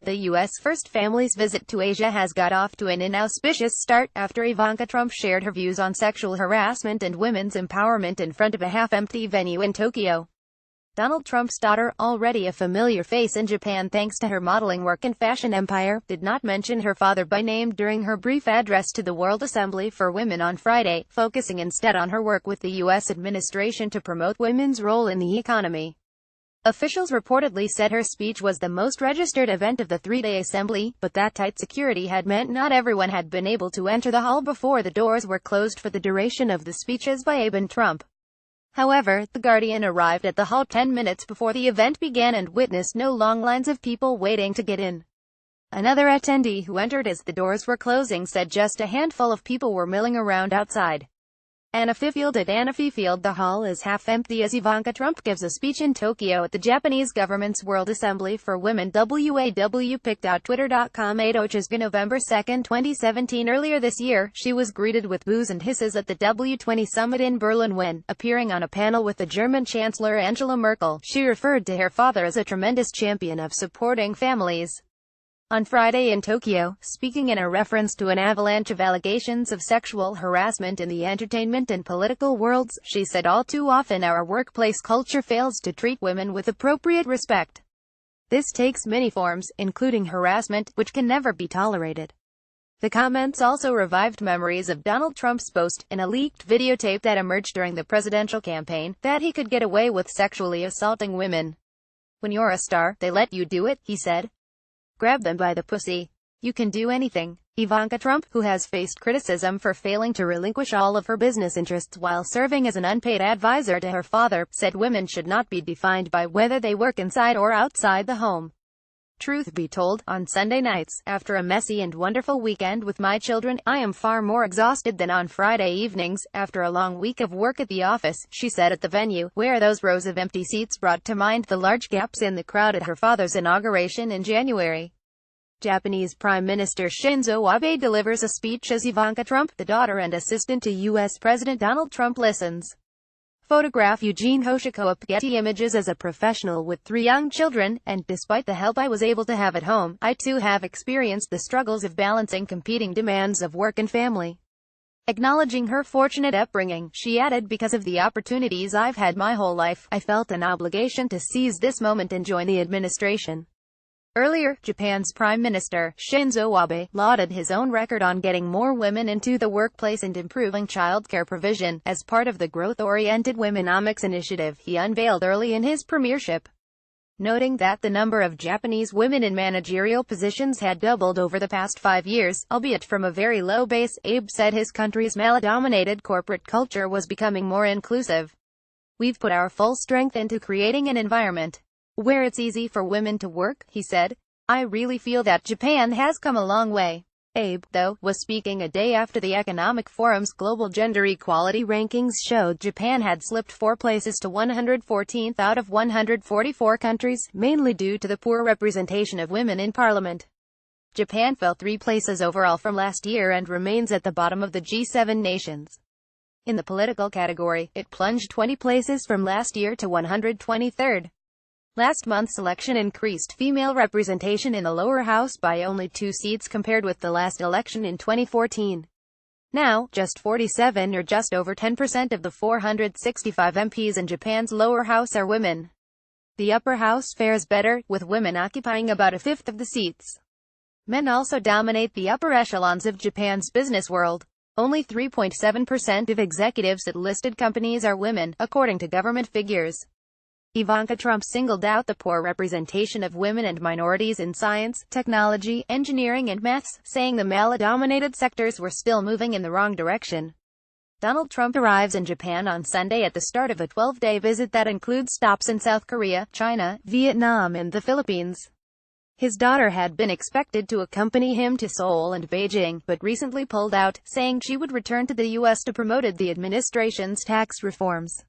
The U.S. First Family's visit to Asia has got off to an inauspicious start, after Ivanka Trump shared her views on sexual harassment and women's empowerment in front of a half-empty venue in Tokyo. Donald Trump's daughter, already a familiar face in Japan thanks to her modeling work and fashion empire, did not mention her father by name during her brief address to the World Assembly for Women on Friday, focusing instead on her work with the U.S. administration to promote women's role in the economy. Officials reportedly said her speech was the most registered event of the three-day assembly, but that tight security had meant not everyone had been able to enter the hall before the doors were closed for the duration of the speeches by Ivanka Trump. However, The Guardian arrived at the hall 10 minutes before the event began and witnessed no long lines of people waiting to get in. Another attendee who entered as the doors were closing said just a handful of people were milling around outside. Anna Fifield at Anna Fifield. The hall is half empty as Ivanka Trump gives a speech in Tokyo at the Japanese government's World Assembly for Women. Twitter.com 8 Ochesga November 2, 2017. Earlier this year, she was greeted with boos and hisses at the W20 summit in Berlin when, appearing on a panel with the German Chancellor Angela Merkel, she referred to her father as a tremendous champion of supporting families. On Friday in Tokyo, speaking in a reference to an avalanche of allegations of sexual harassment in the entertainment and political worlds, she said, "All too often our workplace culture fails to treat women with appropriate respect. This takes many forms, including harassment, which can never be tolerated." The comments also revived memories of Donald Trump's boast, in a leaked videotape that emerged during the presidential campaign, that he could get away with sexually assaulting women. "When you're a star, they let you do it," he said. "Grab them by the pussy. You can do anything." Ivanka Trump, who has faced criticism for failing to relinquish all of her business interests while serving as an unpaid advisor to her father, said women should not be defined by whether they work inside or outside the home. "Truth be told, on Sunday nights, after a messy and wonderful weekend with my children, I am far more exhausted than on Friday evenings, after a long week of work at the office," she said at the venue, where those rows of empty seats brought to mind the large gaps in the crowd at her father's inauguration in January. Japanese Prime Minister Shinzo Abe delivers a speech as Ivanka Trump, the daughter and assistant to U.S. President Donald Trump, listens. Photograph Eugene Hoshikoa. Getty Images. As a professional with 3 young children, and despite the help I was able to have at home, I too have experienced the struggles of balancing competing demands of work and family. Acknowledging her fortunate upbringing, she added, "Because of the opportunities I've had my whole life, I felt an obligation to seize this moment and join the administration." Earlier, Japan's Prime Minister, Shinzo Abe, lauded his own record on getting more women into the workplace and improving childcare provision, as part of the growth-oriented Womenomics initiative he unveiled early in his premiership. Noting that the number of Japanese women in managerial positions had doubled over the past 5 years, albeit from a very low base, Abe said his country's male-dominated corporate culture was becoming more inclusive. "We've put our full strength into creating an environment where it's easy for women to work," he said. "I really feel that Japan has come a long way." Abe, though, was speaking a day after the Economic Forum's global gender equality rankings showed Japan had slipped 4 places to 114th out of 144 countries, mainly due to the poor representation of women in parliament. Japan fell 3 places overall from last year and remains at the bottom of the G7 nations. In the political category, it plunged 20 places from last year to 123rd. Last month's election increased female representation in the lower house by only 2 seats compared with the last election in 2014. Now, just 47 or just over 10% of the 465 MPs in Japan's lower house are women. The upper house fares better, with women occupying about a fifth of the seats. Men also dominate the upper echelons of Japan's business world. Only 3.7% of executives at listed companies are women, according to government figures. Ivanka Trump singled out the poor representation of women and minorities in science, technology, engineering and maths, saying the male-dominated sectors were still moving in the wrong direction. Donald Trump arrives in Japan on Sunday at the start of a 12-day visit that includes stops in South Korea, China, Vietnam and the Philippines. His daughter had been expected to accompany him to Seoul and Beijing, but recently pulled out, saying she would return to the U.S. to promote the administration's tax reforms.